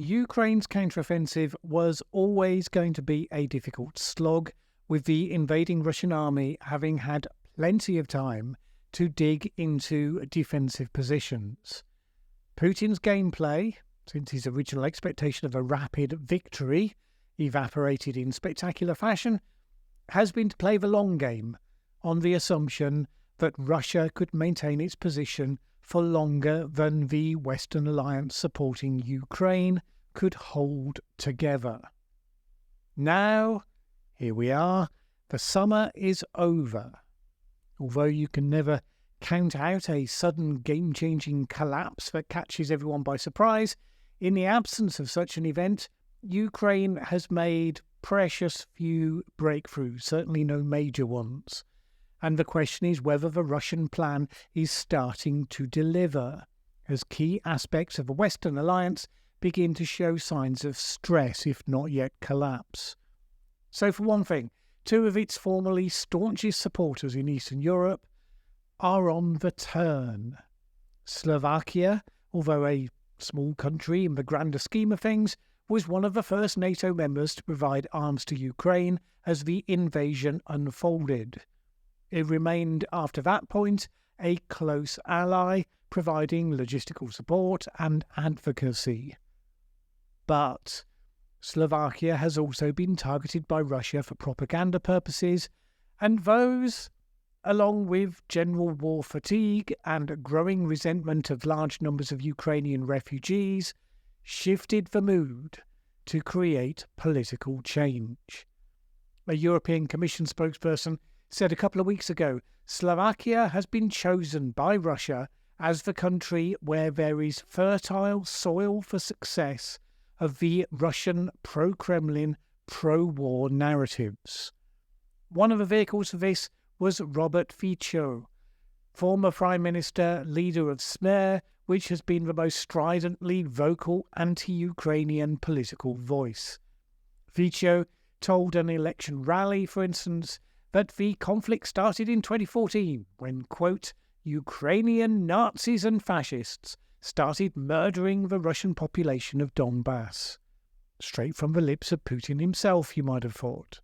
Ukraine's counteroffensive was always going to be a difficult slog, with the invading Russian army having had plenty of time to dig into defensive positions. Putin's gameplay, since his original expectation of a rapid victory evaporated in spectacular fashion, has been to play the long game on the assumption that Russia could maintain its position for longer than the Western alliance supporting Ukraine could hold together. Now, here we are, the summer is over. Although you can never count out a sudden game-changing collapse that catches everyone by surprise, in the absence of such an event, Ukraine has made precious few breakthroughs, certainly no major ones. And the question is whether the Russian plan is starting to deliver, as key aspects of the Western alliance begin to show signs of stress, if not yet collapse. So for one thing, two of its formerly staunchest supporters in Eastern Europe are on the turn. Slovakia, although a small country in the grander scheme of things, was one of the first NATO members to provide arms to Ukraine as the invasion unfolded. It remained, after that point, a close ally, providing logistical support and advocacy. But Slovakia has also been targeted by Russia for propaganda purposes, and those, along with general war fatigue and growing resentment of large numbers of Ukrainian refugees, shifted the mood to create political change. A European Commission spokesperson said a couple of weeks ago, Slovakia has been chosen by Russia as the country where there is fertile soil for success of the Russian pro-Kremlin, pro-war narratives. One of the vehicles for this was Robert Fico, former Prime Minister, leader of Smer, which has been the most stridently vocal anti-Ukrainian political voice. Fico told an election rally, for instance, that the conflict started in 2014 when, quote, Ukrainian Nazis and fascists started murdering the Russian population of Donbass. Straight from the lips of Putin himself, you might have thought.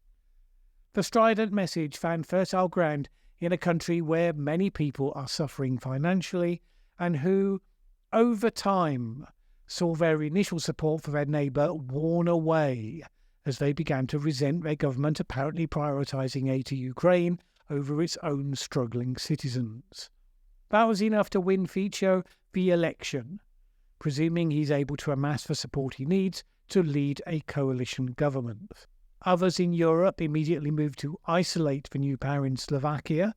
The strident message found fertile ground in a country where many people are suffering financially and who, over time, saw their initial support for their neighbour worn away as they began to resent their government apparently prioritising aid to Ukraine over its own struggling citizens. That was enough to win Fico the election, presuming he's able to amass the support he needs to lead a coalition government. Others in Europe immediately moved to isolate the new power in Slovakia,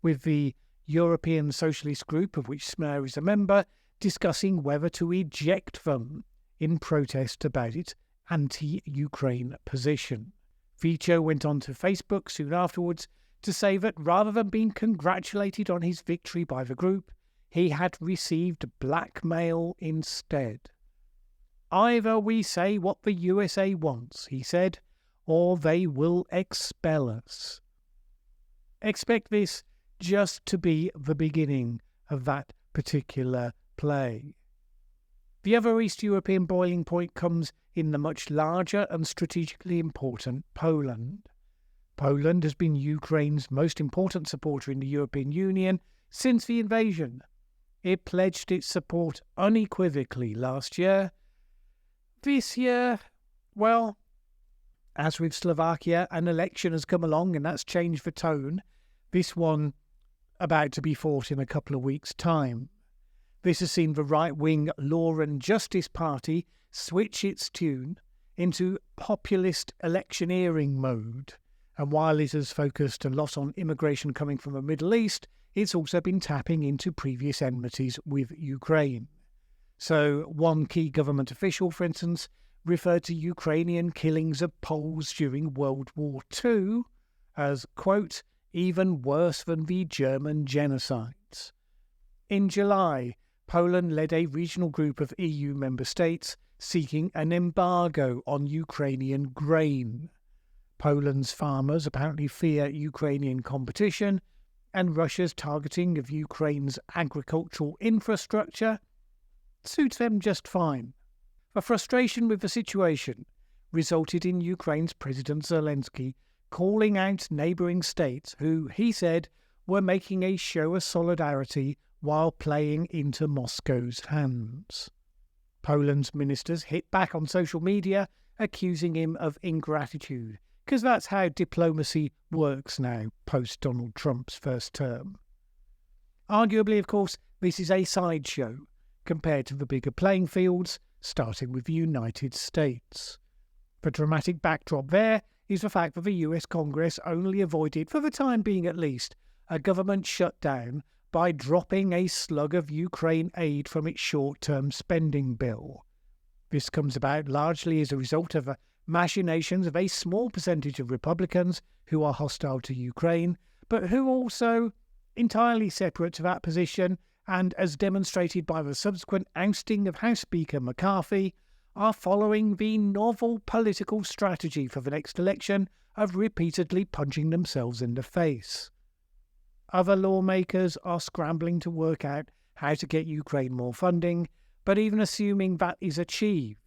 with the European Socialist Group, of which Smer is a member, discussing whether to eject them in protest about its anti-Ukraine position. Fico went on to Facebook soon afterwards to say that rather than being congratulated on his victory by the group, he had received blackmail instead. Either we say what the USA wants, he said, or they will expel us. Expect this just to be the beginning of that particular play. The other East European boiling point comes in the much larger and strategically important Poland. Poland has been Ukraine's most important supporter in the European Union since the invasion. It pledged its support unequivocally last year. This year, well, as with Slovakia, an election has come along and that's changed the tone. This one about to be fought in a couple of weeks' time. This has seen the right-wing Law and Justice Party switch its tune into populist electioneering mode. And while it has focused a lot on immigration coming from the Middle East, it's also been tapping into previous enmities with Ukraine. So one key government official, for instance, referred to Ukrainian killings of Poles during World War II as, quote, even worse than the German genocides. In July, Poland led a regional group of EU member states seeking an embargo on Ukrainian grain. Poland's farmers apparently fear Ukrainian competition, and Russia's targeting of Ukraine's agricultural infrastructure suits them just fine. A frustration with the situation resulted in Ukraine's President Zelensky calling out neighbouring states who, he said, were making a show of solidarity while playing into Moscow's hands. Poland's ministers hit back on social media, accusing him of ingratitude, because that's how diplomacy works now, post-Donald Trump's first term. Arguably, of course, this is a sideshow compared to the bigger playing fields, starting with the United States. The dramatic backdrop there is the fact that the US Congress only avoided, for the time being at least, a government shutdown by dropping a slug of Ukraine aid from its short-term spending bill. This comes about largely as a result of the machinations of a small percentage of Republicans who are hostile to Ukraine, but who also, entirely separate to that position, and as demonstrated by the subsequent ousting of House Speaker McCarthy, are following the novel political strategy for the next election of repeatedly punching themselves in the face. Other lawmakers are scrambling to work out how to get Ukraine more funding, but even assuming that is achieved,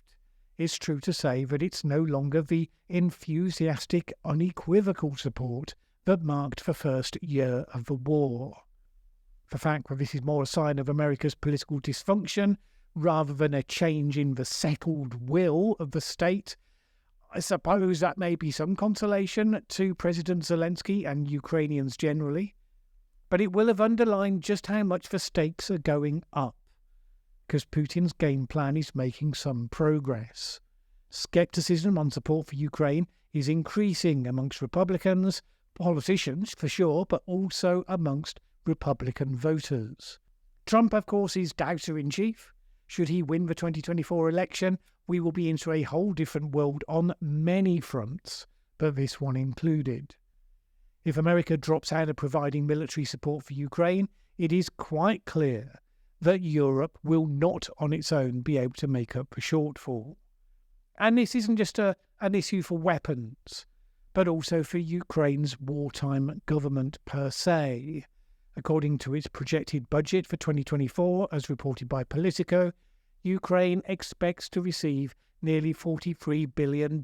it's true to say that it's no longer the enthusiastic, unequivocal support that marked the first year of the war. The fact that this is more a sign of America's political dysfunction rather than a change in the settled will of the state, I suppose that may be some consolation to President Zelensky and Ukrainians generally, but it will have underlined just how much the stakes are going up, because Putin's game plan is making some progress. Skepticism on support for Ukraine is increasing amongst Republicans, politicians for sure, but also amongst Republican voters. Trump, of course, is doubter-in-chief. Should he win the 2024 election, we will be into a whole different world on many fronts, but this one included. If America drops out of providing military support for Ukraine, it is quite clear that Europe will not on its own be able to make up the shortfall. And this isn't just an issue for weapons, but also for Ukraine's wartime government per se. According to its projected budget for 2024, as reported by Politico, Ukraine expects to receive nearly $43 billion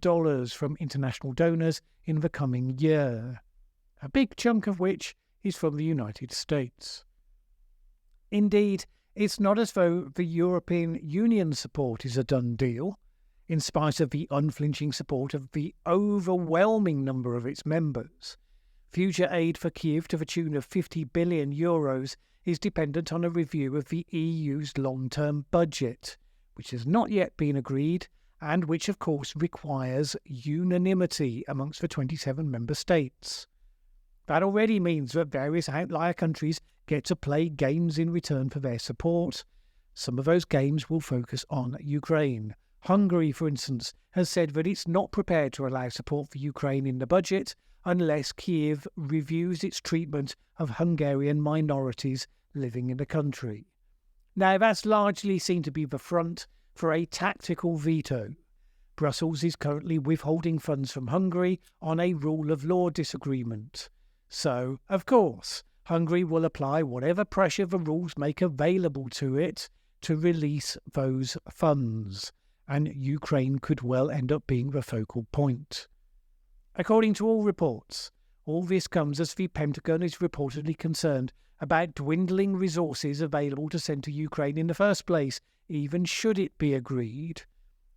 from international donors in the coming year, a big chunk of which is from the United States. Indeed, it's not as though the European Union support is a done deal, in spite of the unflinching support of the overwhelming number of its members. Future aid for Kiev to the tune of €50 billion is dependent on a review of the EU's long-term budget, which has not yet been agreed and which of course requires unanimity amongst the 27 member states. That already means that various outlier countries get to play games in return for their support. Some of those games will focus on Ukraine. Hungary, for instance, has said that it's not prepared to allow support for Ukraine in the budget unless Kiev reviews its treatment of Hungarian minorities living in the country. Now, that's largely seen to be the front for a tactical veto. Brussels is currently withholding funds from Hungary on a rule of law disagreement. So, of course, Hungary will apply whatever pressure the rules make available to it to release those funds, and Ukraine could well end up being the focal point. According to all reports, all this comes as the Pentagon is reportedly concerned about dwindling resources available to send to Ukraine in the first place, even should it be agreed.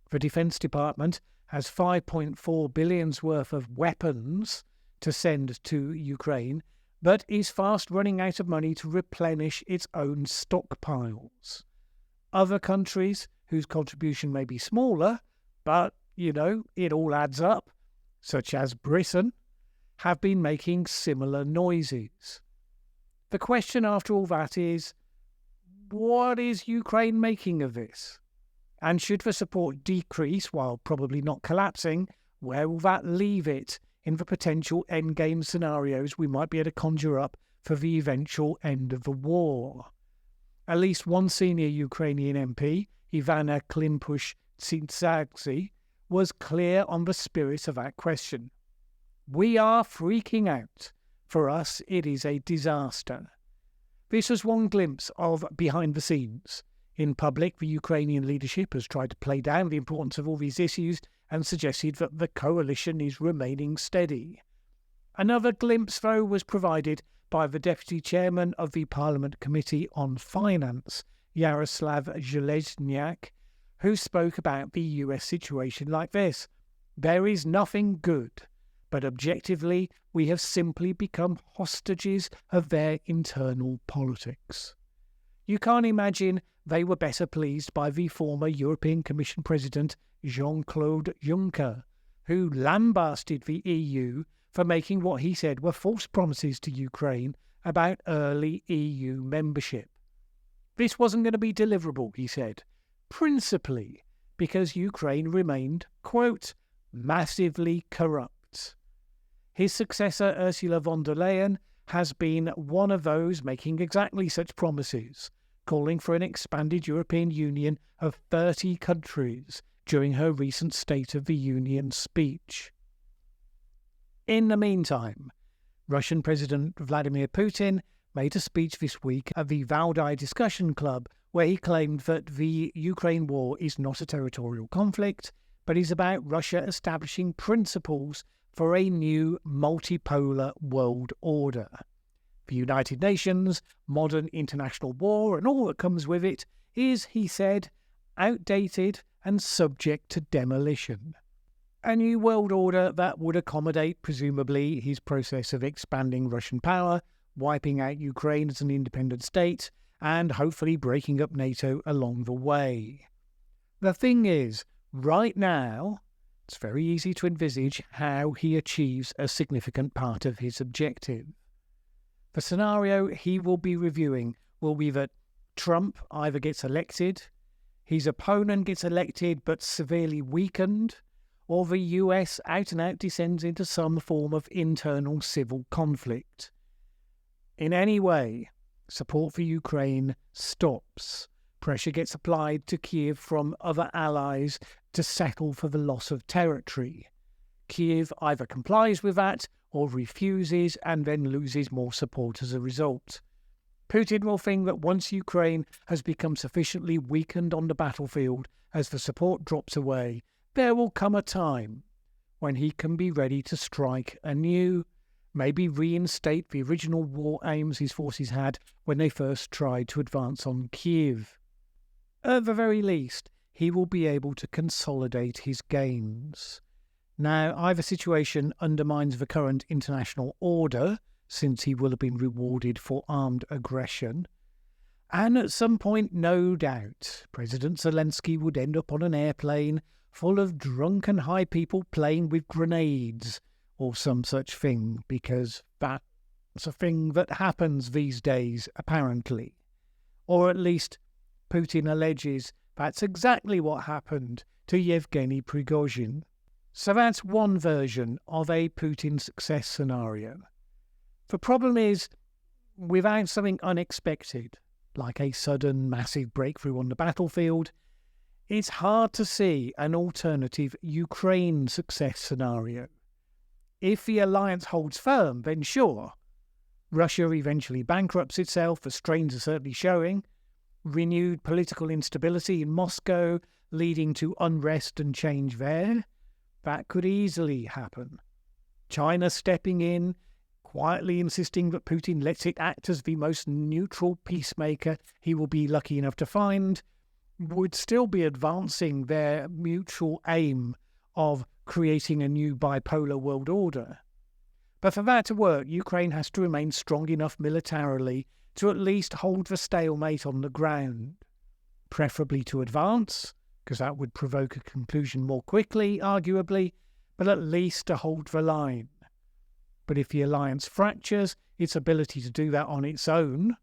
The Defense Department has $5.4 billion worth of weapons to send to Ukraine, but is fast running out of money to replenish its own stockpiles. Other countries, whose contribution may be smaller, but, it all adds up, such as Britain, have been making similar noises. The question after all that is, what is Ukraine making of this? And should the support decrease while probably not collapsing, where will that leave it in the potential endgame scenarios we might be able to conjure up for the eventual end of the war? At least one senior Ukrainian MP, Ivana Klimpush-Tsintsadze, was clear on the spirit of that question. We are freaking out. For us, it is a disaster. This was one glimpse of behind the scenes. In public, the Ukrainian leadership has tried to play down the importance of all these issues and suggested that the coalition is remaining steady. Another glimpse, though, was provided by the Deputy Chairman of the Parliament Committee on Finance, Yaroslav Zhelezniak, who spoke about the US situation like this: "There is nothing good, but objectively we have simply become hostages of their internal politics." You can't imagine they were better pleased by the former European Commission President Jean-Claude Juncker, who lambasted the EU for making what he said were false promises to Ukraine about early EU membership. This wasn't going to be deliverable, he said, principally because Ukraine remained, quote, massively corrupt. His successor, Ursula von der Leyen, has been one of those making exactly such promises, calling for an expanded European Union of 30 countries during her recent State of the Union speech. In the meantime, Russian President Vladimir Putin made a speech this week at the Valdai Discussion Club where he claimed that the Ukraine war is not a territorial conflict, but is about Russia establishing principles for a new multipolar world order. The United Nations, modern international war, and all that comes with it is, he said, outdated and subject to demolition. A new world order that would accommodate, presumably, his process of expanding Russian power, wiping out Ukraine as an independent state, and hopefully breaking up NATO along the way. The thing is, right now, it's very easy to envisage how he achieves a significant part of his objective. The scenario he will be reviewing will be that Trump either gets elected, his opponent gets elected but severely weakened, or the US out and out descends into some form of internal civil conflict. In any way, support for Ukraine stops. Pressure gets applied to Kiev from other allies to settle for the loss of territory. Kiev either complies with that or refuses and then loses more support as a result. Putin will think that once Ukraine has become sufficiently weakened on the battlefield as the support drops away, there will come a time when he can be ready to strike anew, maybe reinstate the original war aims his forces had when they first tried to advance on Kiev. At the very least, he will be able to consolidate his gains. Now, either situation undermines the current international order, since he will have been rewarded for armed aggression, and at some point, no doubt, President Zelensky would end up on an airplane full of drunken high people playing with grenades, or some such thing, because that's a thing that happens these days, apparently. Or at least, Putin alleges that's exactly what happened to Yevgeny Prigozhin. So that's one version of a Putin success scenario. The problem is, without something unexpected, like a sudden massive breakthrough on the battlefield, it's hard to see an alternative Ukraine success scenario. If the alliance holds firm, then sure. Russia eventually bankrupts itself, the strains are certainly showing. Renewed political instability in Moscow, leading to unrest and change there. That could easily happen. China stepping in, quietly insisting that Putin lets it act as the most neutral peacemaker he will be lucky enough to find, would still be advancing their mutual aim of creating a new bipolar world order. But for that to work, Ukraine has to remain strong enough militarily to at least hold the stalemate on the ground. Preferably to advance, because that would provoke a conclusion more quickly, arguably, but at least to hold the line. But if the alliance fractures, its ability to do that on its own,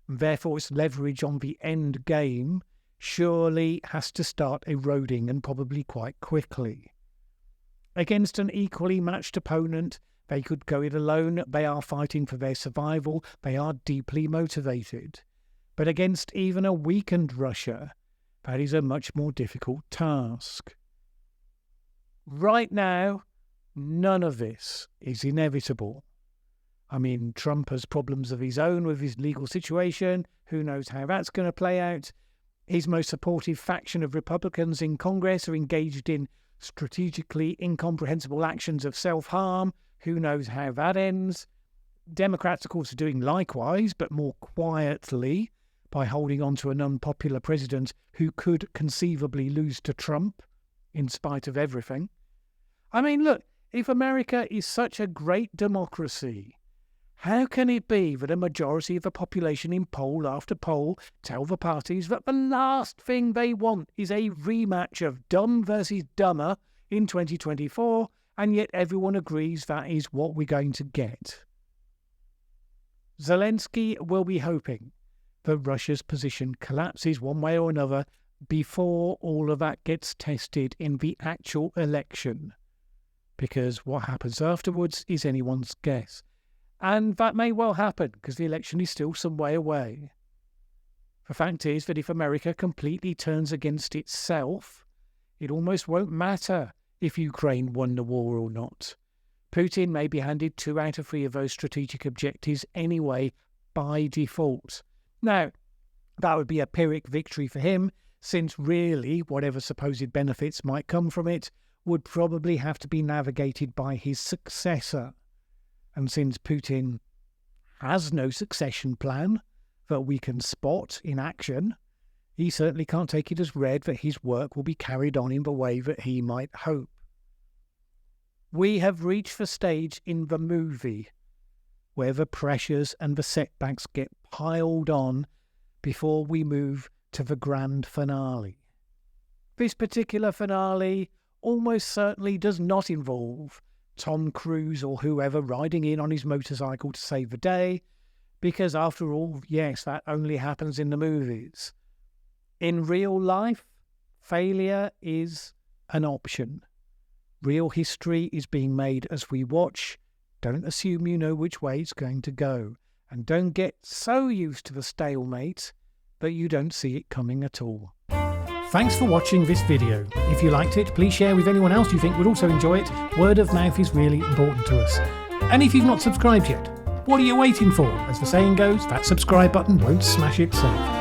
and therefore its leverage on the end game, surely has to start eroding, and probably quite quickly. Against an equally matched opponent, they could go it alone. They are fighting for their survival. They are deeply motivated. But against even a weakened Russia, that is a much more difficult task. Right now, none of this is inevitable. I mean, Trump has problems of his own with his legal situation. Who knows how that's going to play out? His most supportive faction of Republicans in Congress are engaged in strategically incomprehensible actions of self-harm. Who knows how that ends? Democrats, of course, are doing likewise, but more quietly, by holding on to an unpopular president who could conceivably lose to Trump, in spite of everything. I mean, look, if America is such a great democracy, how can it be that a majority of the population in poll after poll tell the parties that the last thing they want is a rematch of dumb versus dumber in 2024, and yet everyone agrees that is what we're going to get? Zelensky will be hoping that Russia's position collapses one way or another before all of that gets tested in the actual election, because what happens afterwards is anyone's guess. And that may well happen, because the election is still some way away. The fact is that if America completely turns against itself, it almost won't matter if Ukraine won the war or not. Putin may be handed 2 out of 3 of those strategic objectives anyway, by default. Now, that would be a Pyrrhic victory for him, since really whatever supposed benefits might come from it would probably have to be navigated by his successor. And since Putin has no succession plan that we can spot in action, he certainly can't take it as read that his work will be carried on in the way that he might hope. We have reached the stage in the movie where the pressures and the setbacks get piled on before we move to the grand finale. This particular finale almost certainly does not involve Tom Cruise or whoever riding in on his motorcycle to save the day, because after all, yes, that only happens in the movies. In real life, failure is an option. Real history is being made as we watch. Don't assume you know which way it's going to go, and don't get so used to the stalemate that you don't see it coming at all. Thanks for watching this video. If you liked it, please share with anyone else you think would also enjoy it. Word of mouth is really important to us. And if you've not subscribed yet, what are you waiting for? As the saying goes, that subscribe button won't smash itself.